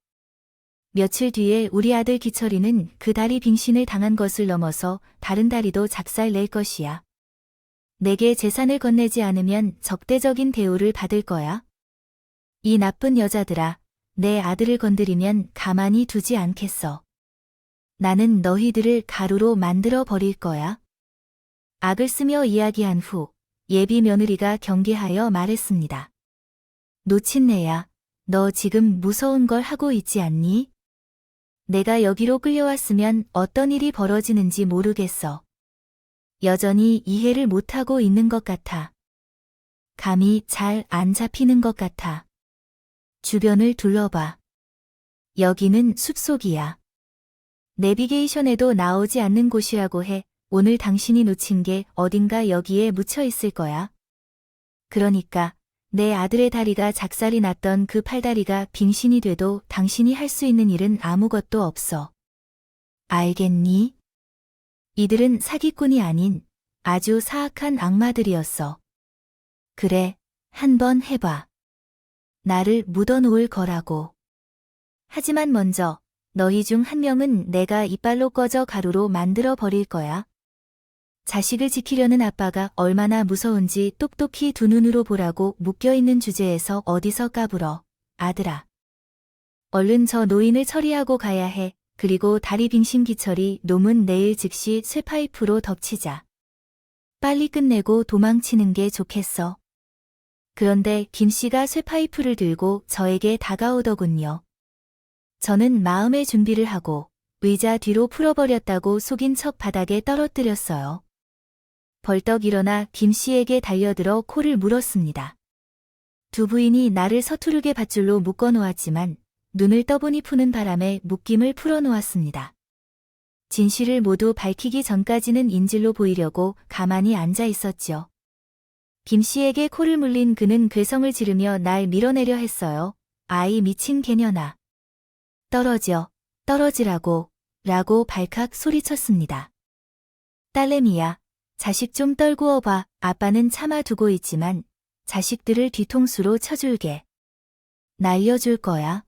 며칠 뒤에 우리 아들 기철이는 그 다리 빙신을 당한 것을 넘어서 다른 다리도 작살 낼 것이야. 내게 재산을 건네지 않으면 적대적인 대우를 받을 거야. 이 나쁜 여자들아, 내 아들을 건드리면 가만히 두지 않겠어. 나는 너희들을 가루로 만들어 버릴 거야. 악을 쓰며 이야기한 후 예비 며느리가 경계하여 말했습니다. 노친네야, 너 지금 무서운 걸 하고 있지 않니? 내가 여기로 끌려왔으면 어떤 일이 벌어지는지 모르겠어. 여전히 이해를 못하고 있는 것 같아. 감이 잘 안 잡히는 것 같아. 주변을 둘러봐. 여기는 숲속이야. 내비게이션에도 나오지 않는 곳이라고 해. 오늘 당신이 놓친 게 어딘가 여기에 묻혀 있을 거야. 그러니까 내 아들의 다리가 작살이 났던 그 팔다리가 빙신이 돼도 당신이 할 수 있는 일은 아무것도 없어. 알겠니? 이들은 사기꾼이 아닌 아주 사악한 악마들이었어. 그래, 한번 해봐. 나를 묻어놓을 거라고. 하지만 먼저 너희 중 한 명은 내가 이빨로 꺼져 가루로 만들어 버릴 거야. 자식을 지키려는 아빠가 얼마나 무서운지 똑똑히 두 눈으로 보라고 묶여있는 주제에서 어디서 까불어, 아들아. 얼른 저 노인을 처리하고 가야 해. 그리고 다리 빙신 기철이 놈은 내일 즉시 쇠파이프로 덮치자. 빨리 끝내고 도망치는 게 좋겠어. 그런데 김 씨가 쇠파이프를 들고 저에게 다가오더군요. 저는 마음의 준비를 하고 의자 뒤로 풀어버렸다고 속인 척 바닥에 떨어뜨렸어요. 벌떡 일어나 김 씨에게 달려들어 코를 물었습니다. 두 부인이 나를 서투르게 밧줄로 묶어놓았지만 눈을 떠보니 푸는 바람에 묶임을 풀어놓았습니다. 진실을 모두 밝히기 전까지는 인질로 보이려고 가만히 앉아 있었지요. 김 씨에게 코를 물린 그는 괴성을 지르며 날 밀어내려 했어요. 아이 미친 개년아. 떨어져, 떨어지라고, 라고 발칵 소리쳤습니다. 딸내미야, 자식 좀 떨구어봐. 아빠는 참아두고 있지만 자식들을 뒤통수로 쳐줄게. 날려줄 거야.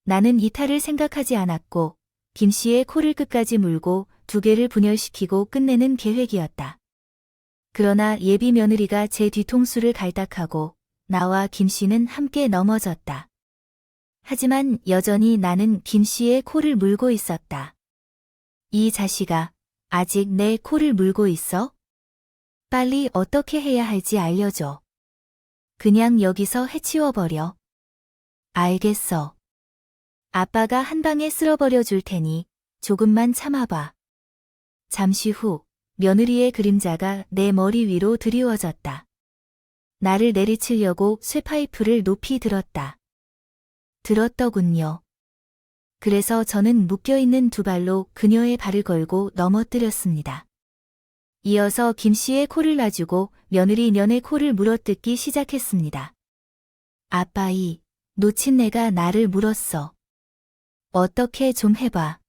나는 이탈을 생각하지 않았고 김 씨의 코를 끝까지 물고 두 개를 분열시키고 끝내는 계획이었다. 그러나 예비 며느리가 제 뒤통수를 갈딱하고 나와 김 씨는 함께 넘어졌다. 하지만 여전히 나는 김 씨의 코를 물고 있었다. 이 자식아, 아직 내 코를 물고 있어? 빨리 어떻게 해야 할지 알려줘. 그냥 여기서 해치워버려. 알겠어. 아빠가 한 방에 쓸어버려 줄 테니 조금만 참아봐. 잠시 후 며느리의 그림자가 내 머리 위로 드리워졌다. 나를 내리치려고 쇠파이프를 높이 들었다. 들었더군요. 그래서 저는 묶여있는 두 발로 그녀의 발을 걸고 넘어뜨렸습니다. 이어서 김 씨의 코를 놔주고 며느리 년의 코를 물어뜯기 시작했습니다. 아빠이, 놓친 내가 나를 물었어. 어떻게 좀 해봐.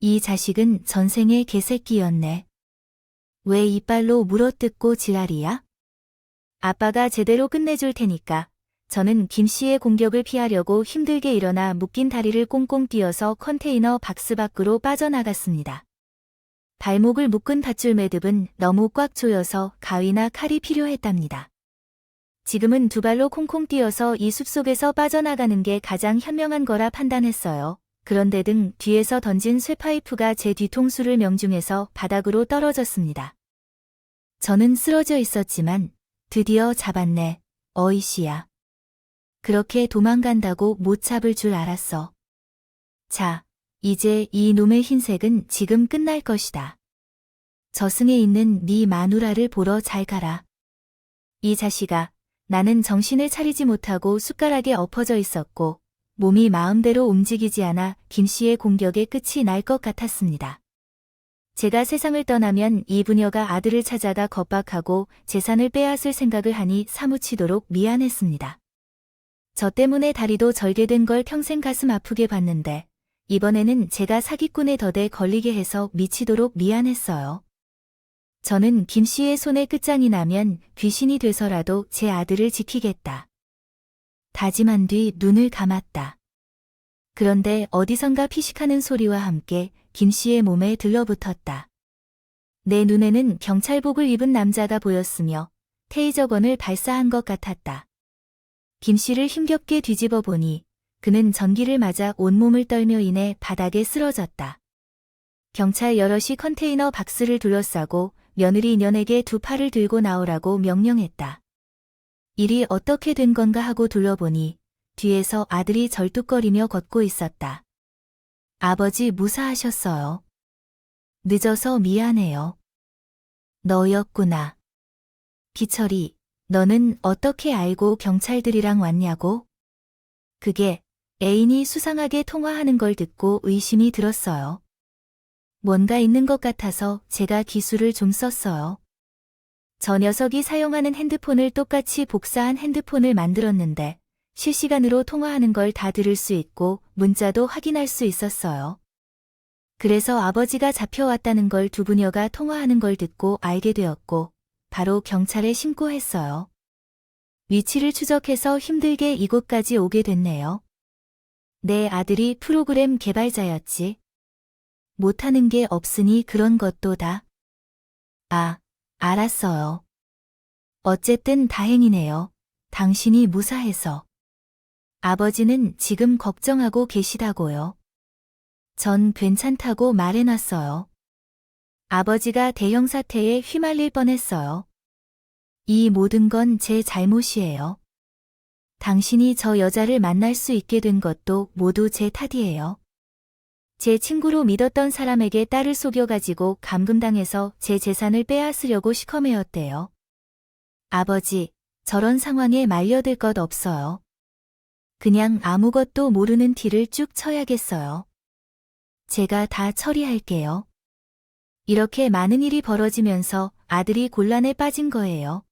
이 자식은 전생의 개새끼였네. 왜 이빨로 물어뜯고 지랄이야? 아빠가 제대로 끝내줄 테니까. 저는 김 씨의 공격을 피하려고 힘들게 일어나 묶인 다리를 꽁꽁 띄어서 컨테이너 박스 밖으로 빠져나갔습니다. 발목을 묶은 밧줄 매듭은 너무 꽉 조여서 가위나 칼이 필요했답니다. 지금은 두 발로 콩콩 뛰어서 이 숲속에서 빠져나가는 게 가장 현명한 거라 판단했어요. 그런데 등 뒤에서 던진 쇠파이프가 제 뒤통수를 명중해서 바닥으로 떨어졌습니다. 저는 쓰러져 있었지만 드디어 잡았네, 어이씨야. 그렇게 도망간다고 못 잡을 줄 알았어. 자, 이제 이 놈의 흰색은 지금 끝날 것이다. 저승에 있는 네 마누라를 보러 잘 가라. 이 자식아, 나는 정신을 차리지 못하고 숟가락에 엎어져 있었고 몸이 마음대로 움직이지 않아 김 씨의 공격에 끝이 날 것 같았습니다. 제가 세상을 떠나면 이 부녀가 아들을 찾아가 겁박하고 재산을 빼앗을 생각을 하니 사무치도록 미안했습니다. 저 때문에 다리도 절개된 걸 평생 가슴 아프게 봤는데 이번에는 제가 사기꾼의 덫에 걸리게 해서 미치도록 미안했어요. 저는 김 씨의 손에 끝장이 나면 귀신이 돼서라도 제 아들을 지키겠다. 다짐한 뒤 눈을 감았다. 그런데 어디선가 피식하는 소리와 함께 김 씨의 몸에 들러붙었다. 내 눈에는 경찰복을 입은 남자가 보였으며 테이저건을 발사한 것 같았다. 김 씨를 힘겹게 뒤집어 보니 그는 전기를 맞아 온몸을 떨며 인해 바닥에 쓰러졌다. 경찰 여럿이 컨테이너 박스를 둘러싸고 며느리 년에게 두 팔을 들고 나오라고 명령했다. 일이 어떻게 된 건가 하고 둘러보니 뒤에서 아들이 절뚝거리며 걷고 있었다. 아버지 무사하셨어요. 늦어서 미안해요. 너였구나. 기철이, 너는 어떻게 알고 경찰들이랑 왔냐고? 그게 애인이 수상하게 통화하는 걸 듣고 의심이 들었어요. 뭔가 있는 것 같아서 제가 기술을 좀 썼어요. 저 녀석이 사용하는 핸드폰을 똑같이 복사한 핸드폰을 만들었는데 실시간으로 통화하는 걸 다 들을 수 있고 문자도 확인할 수 있었어요. 그래서 아버지가 잡혀왔다는 걸 두 부녀가 통화하는 걸 듣고 알게 되었고 바로 경찰에 신고했어요. 위치를 추적해서 힘들게 이곳까지 오게 됐네요. 내 아들이 프로그램 개발자였지. 못하는 게 없으니 그런 것도 다. 아, 알았어요. 어쨌든 다행이네요. 당신이 무사해서. 아버지는 지금 걱정하고 계시다고요. 전 괜찮다고 말해놨어요. 아버지가 대형 사태에 휘말릴 뻔했어요. 이 모든 건 제 잘못이에요. 당신이 저 여자를 만날 수 있게 된 것도 모두 제 탓이에요. 제 친구로 믿었던 사람에게 딸을 속여가지고 감금당해서 제 재산을 빼앗으려고 시커매었대요. 아버지, 저런 상황에 말려들 것 없어요. 그냥 아무것도 모르는 티를 쭉 쳐야겠어요. 제가 다 처리할게요. 이렇게 많은 일이 벌어지면서 아들이 곤란에 빠진 거예요.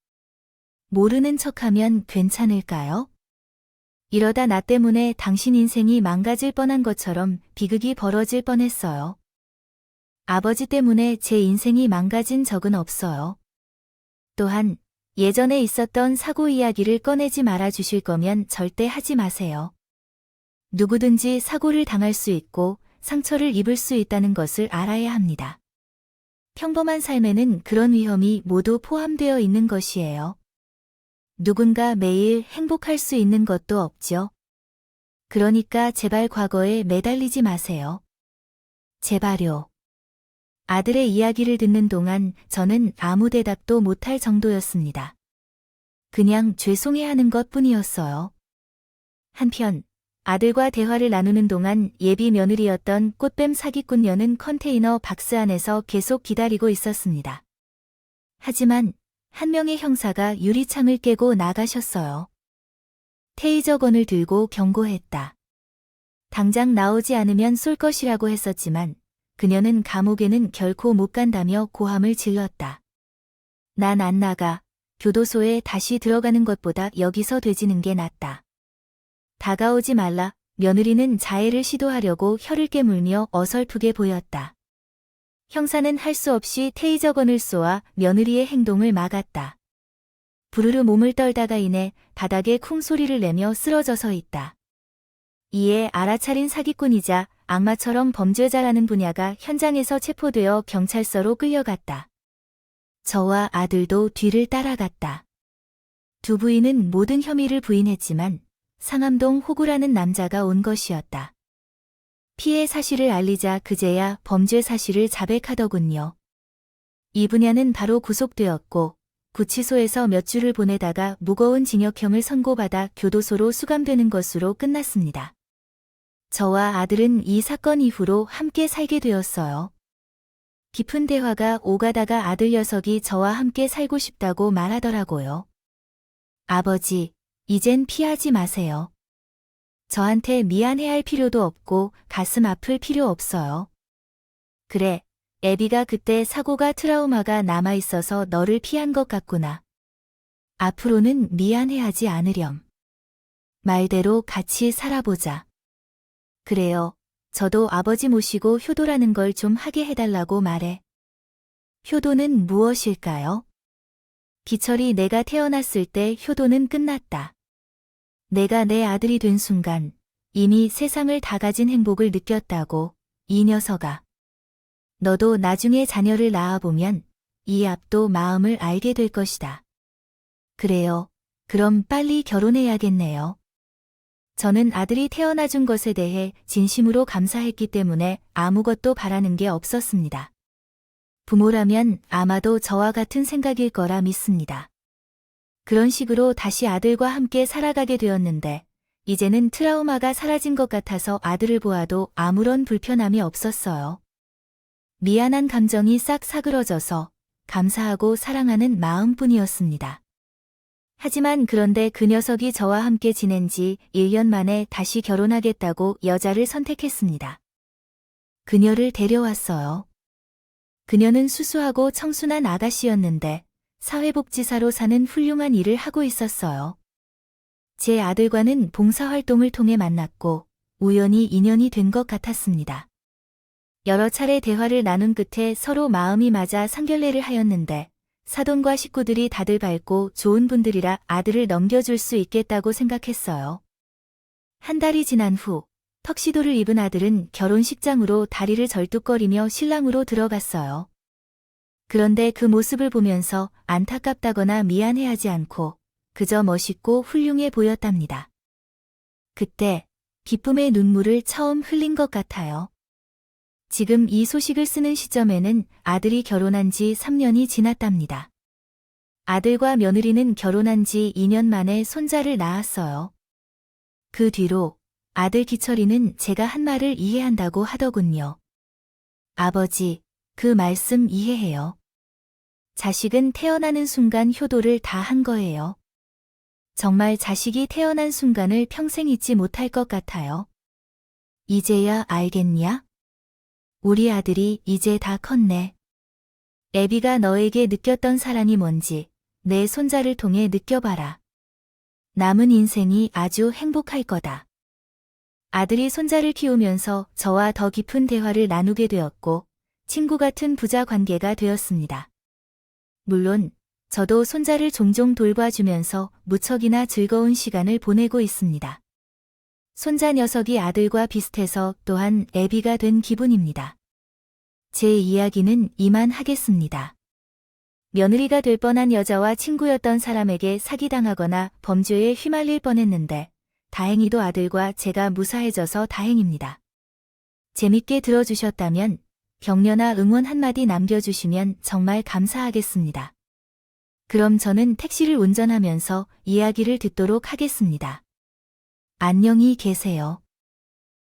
모르는 척하면 괜찮을까요? 이러다 나 때문에 당신 인생이 망가질 뻔한 것처럼 비극이 벌어질 뻔했어요. 아버지 때문에 제 인생이 망가진 적은 없어요. 또한 예전에 있었던 사고 이야기를 꺼내지 말아 주실 거면 절대 하지 마세요. 누구든지 사고를 당할 수 있고 상처를 입을 수 있다는 것을 알아야 합니다. 평범한 삶에는 그런 위험이 모두 포함되어 있는 것이에요. 누군가 매일 행복할 수 있는 것도 없죠. 그러니까 제발 과거에 매달리지 마세요. 제발요. 아들의 이야기를 듣는 동안 저는 아무 대답도 못할 정도였습니다. 그냥 죄송해하는 것뿐이었어요. 한편 아들과 대화를 나누는 동안 예비 며느리였던 꽃뱀 사기꾼녀는 컨테이너 박스 안에서 계속 기다리고 있었습니다. 하지만 한 명의 형사가 유리창을 깨고 나가셨어요. 테이저건을 들고 경고했다. 당장 나오지 않으면 쏠 것이라고 했었지만 그녀는 감옥에는 결코 못 간다며 고함을 질렀다. 난 안 나가. 교도소에 다시 들어가는 것보다 여기서 되지는 게 낫다. 다가오지 말라. 며느리는 자해를 시도하려고 혀를 깨물며 어설프게 보였다. 형사는 할 수 없이 테이저건을 쏘아 며느리의 행동을 막았다. 부르르 몸을 떨다가 이내 바닥에 쿵 소리를 내며 쓰러져서 있다. 이에 알아차린 사기꾼이자 악마처럼 범죄자라는 분야가 현장에서 체포되어 경찰서로 끌려갔다. 저와 아들도 뒤를 따라갔다. 두 부인은 모든 혐의를 부인했지만 상암동 호구라는 남자가 온 것이었다. 피해 사실을 알리자 그제야 범죄 사실을 자백하더군요. 이 분야는 바로 구속되었고 구치소에서 몇 주를 보내다가 무거운 징역형을 선고받아 교도소로 수감되는 것으로 끝났습니다. 저와 아들은 이 사건 이후로 함께 살게 되었어요. 깊은 대화가 오가다가 아들 녀석이 저와 함께 살고 싶다고 말하더라고요. 아버지, 이젠 피하지 마세요. 저한테 미안해할 필요도 없고 가슴 아플 필요 없어요. 그래, 애비가 그때 사고가 트라우마가 남아있어서 너를 피한 것 같구나. 앞으로는 미안해하지 않으렴. 말대로 같이 살아보자. 그래요. 저도 아버지 모시고 효도라는 걸 좀 하게 해달라고 말해. 효도는 무엇일까요? 기철이 내가 태어났을 때 효도는 끝났다. 내가 내 아들이 된 순간 이미 세상을 다 가진 행복을 느꼈다고, 이 녀석아. 너도 나중에 자녀를 낳아보면 이 앞도 마음을 알게 될 것이다. 그래요. 그럼 빨리 결혼해야겠네요. 저는 아들이 태어나준 것에 대해 진심으로 감사했기 때문에 아무것도 바라는 게 없었습니다. 부모라면 아마도 저와 같은 생각일 거라 믿습니다. 그런 식으로 다시 아들과 함께 살아가게 되었는데 이제는 트라우마가 사라진 것 같아서 아들을 보아도 아무런 불편함이 없었어요. 미안한 감정이 싹 사그러져서 감사하고 사랑하는 마음뿐이었습니다. 하지만 그런데 그 녀석이 저와 함께 지낸 지 1년 만에 다시 결혼하겠다고 여자를 선택했습니다. 그녀를 데려왔어요. 그녀는 수수하고 청순한 아가씨였는데 사회복지사로 사는 훌륭한 일을 하고 있었어요. 제 아들과는 봉사활동을 통해 만났고 우연히 인연이 된 것 같았습니다. 여러 차례 대화를 나눈 끝에 서로 마음이 맞아 상견례를 하였는데 사돈과 식구들이 다들 밝고 좋은 분들이라 아들을 넘겨줄 수 있겠다고 생각했어요. 한 달이 지난 후 턱시도를 입은 아들은 결혼식장으로 다리를 절뚝거리며 신랑으로 들어갔어요. 그런데 그 모습을 보면서 안타깝다거나 미안해하지 않고 그저 멋있고 훌륭해 보였답니다. 그때 기쁨의 눈물을 처음 흘린 것 같아요. 지금 이 소식을 쓰는 시점에는 아들이 결혼한 지 3년이 지났답니다. 아들과 며느리는 결혼한 지 2년 만에 손자를 낳았어요. 그 뒤로 아들 기철이는 제가 한 말을 이해한다고 하더군요. 아버지, 그 말씀 이해해요. 자식은 태어나는 순간 효도를 다 한 거예요. 정말 자식이 태어난 순간을 평생 잊지 못할 것 같아요. 이제야 알겠냐? 우리 아들이 이제 다 컸네. 애비가 너에게 느꼈던 사랑이 뭔지 내 손자를 통해 느껴봐라. 남은 인생이 아주 행복할 거다. 아들이 손자를 키우면서 저와 더 깊은 대화를 나누게 되었고 친구 같은 부자 관계가 되었습니다. 물론 저도 손자를 종종 돌봐주면서 무척이나 즐거운 시간을 보내고 있습니다. 손자 녀석이 아들과 비슷해서 또한 애비가 된 기분입니다. 제 이야기는 이만하겠습니다. 며느리가 될 뻔한 여자와 친구였던 사람에게 사기당하거나 범죄에 휘말릴 뻔했는데 다행히도 아들과 제가 무사해져서 다행입니다. 재밌게 들어주셨다면 격려나 응원 한마디 남겨주시면 정말 감사하겠습니다. 그럼 저는 택시를 운전하면서 이야기를 듣도록 하겠습니다. 안녕히 계세요.